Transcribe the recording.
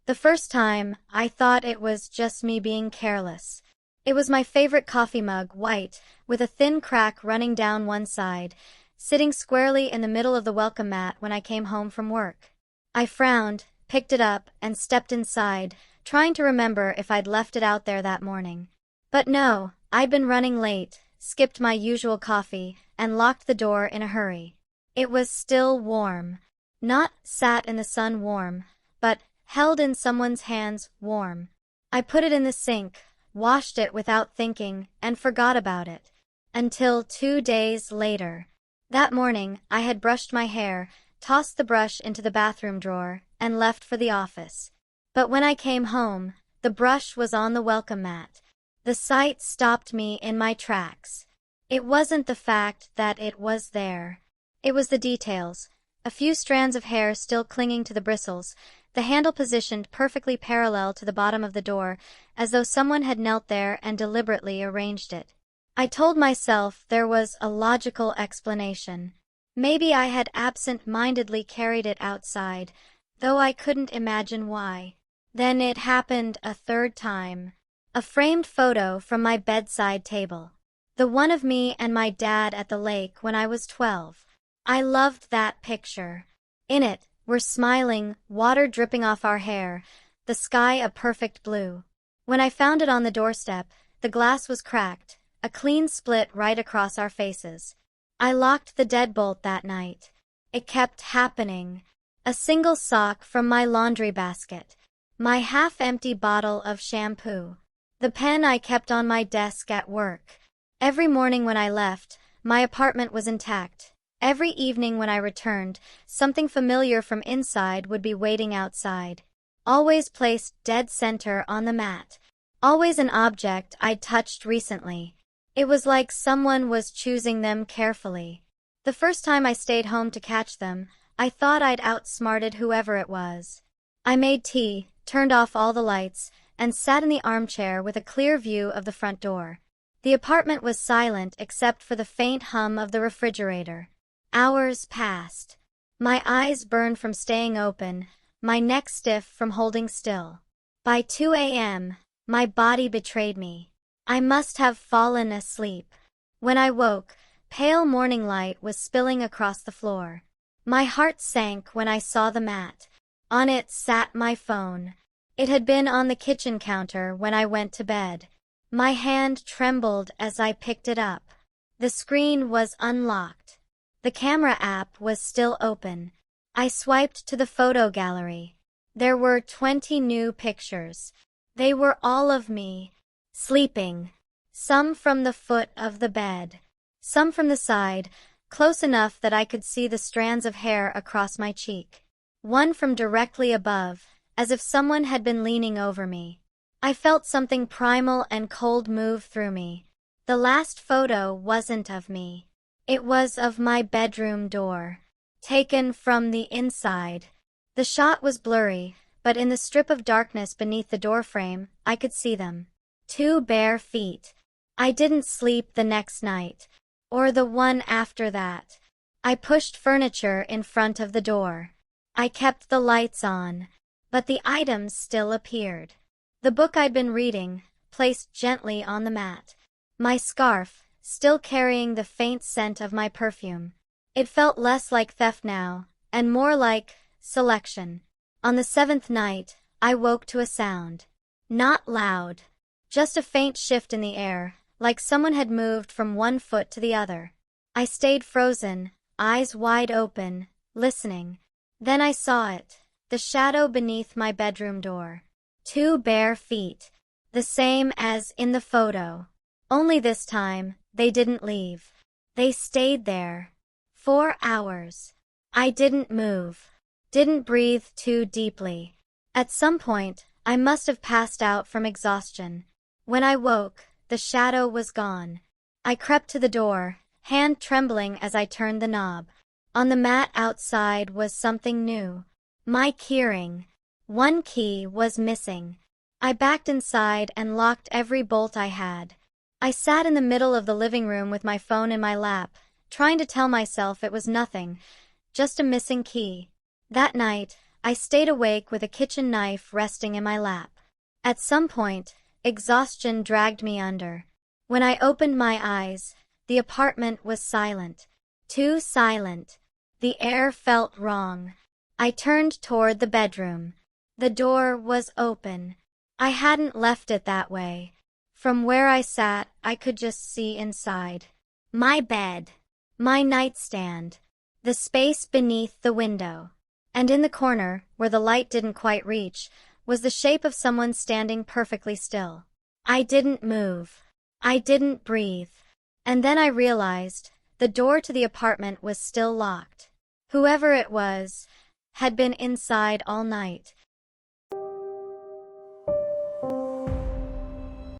The first time, I thought it was just me being careless. It was my favorite coffee mug, white, with a thin crack running down one side, sitting squarely in the middle of the welcome mat when I came home from work. I frowned, picked it up, and stepped inside, trying to remember if I'd left it out there that morning. But no, I'd been running late, skipped my usual coffee, and locked the door in a hurry. It was still warm. Not sat in the sun warm, but held in someone's hands warm. I put it in the sink, washed it without thinking, and forgot about it. Until 2 days later. That morning, I had brushed my hair, tossed the brush into the bathroom drawer, and left for the office. But when I came home, the brush was on the welcome mat. The sight stopped me in my tracks. It wasn't the fact that it was there. It was the details. A few strands of hair still clinging to the bristles, the handle positioned perfectly parallel to the bottom of the door, as though someone had knelt there and deliberately arranged it. I told myself there was a logical explanation. Maybe I had absent-mindedly carried it outside, though I couldn't imagine why. Then it happened a third time. A framed photo from my bedside table. The one of me and my dad at the lake when I was 12. I loved that picture. In it, we're smiling, water dripping off our hair, the sky a perfect blue. When I found it on the doorstep, the glass was cracked, a clean split right across our faces. I locked the deadbolt that night. It kept happening. A single sock from my laundry basket. My half-empty bottle of shampoo. The pen I kept on my desk at work. Every morning when I left, my apartment was intact. Every evening when I returned, something familiar from inside would be waiting outside. Always placed dead center on the mat. Always an object I'd touched recently. It was like someone was choosing them carefully. The first time I stayed home to catch them, I thought I'd outsmarted whoever it was. I made tea, turned off all the lights, and sat in the armchair with a clear view of the front door. The apartment was silent except for the faint hum of the refrigerator. Hours passed. My eyes burned from staying open, my neck stiff from holding still. By 2 a.m., my body betrayed me. I must have fallen asleep. When I woke, pale morning light was spilling across the floor. My heart sank when I saw the mat. On it sat my phone. It had been on the kitchen counter when I went to bed. My hand trembled as I picked it up. The screen was unlocked. The camera app was still open. I swiped to the photo gallery. There were 20 new pictures. They were all of me, sleeping. Some from the foot of the bed. Some from the side, close enough that I could see the strands of hair across my cheek. One from directly above, as if someone had been leaning over me. I felt something primal and cold move through me. The last photo wasn't of me. It was of my bedroom door, taken from the inside. The shot was blurry, but in the strip of darkness beneath the doorframe, I could see them. 2 bare feet. I didn't sleep the next night, or the one after that. I pushed furniture in front of the door. I kept the lights on, but the items still appeared. The book I'd been reading, placed gently on the mat. My scarf, still carrying the faint scent of my perfume. It felt less like theft now, and more like selection. On the 7th night, I woke to a sound. Not loud. Just a faint shift in the air, like someone had moved from one foot to the other. I stayed frozen, eyes wide open, listening. Then I saw it, the shadow beneath my bedroom door. 2 bare feet. The same as in the photo. Only this time, they didn't leave. They stayed there. 4 hours. I didn't move. Didn't breathe too deeply. At some point, I must have passed out from exhaustion. When I woke, the shadow was gone. I crept to the door, hand trembling as I turned the knob. On the mat outside was something new. My keyring. One key was missing. I backed inside and locked every bolt I had. I sat in the middle of the living room with my phone in my lap, trying to tell myself it was nothing, just a missing key. That night, I stayed awake with a kitchen knife resting in my lap. At some point, exhaustion dragged me under. When I opened my eyes, the apartment was silent. Too silent. The air felt wrong. I turned toward the bedroom. The door was open. I hadn't left it that way. From where I sat, I could just see inside. My bed. My nightstand. The space beneath the window. And in the corner, where the light didn't quite reach, was the shape of someone standing perfectly still. I didn't move. I didn't breathe. And then I realized the door to the apartment was still locked. Whoever it was had been inside all night.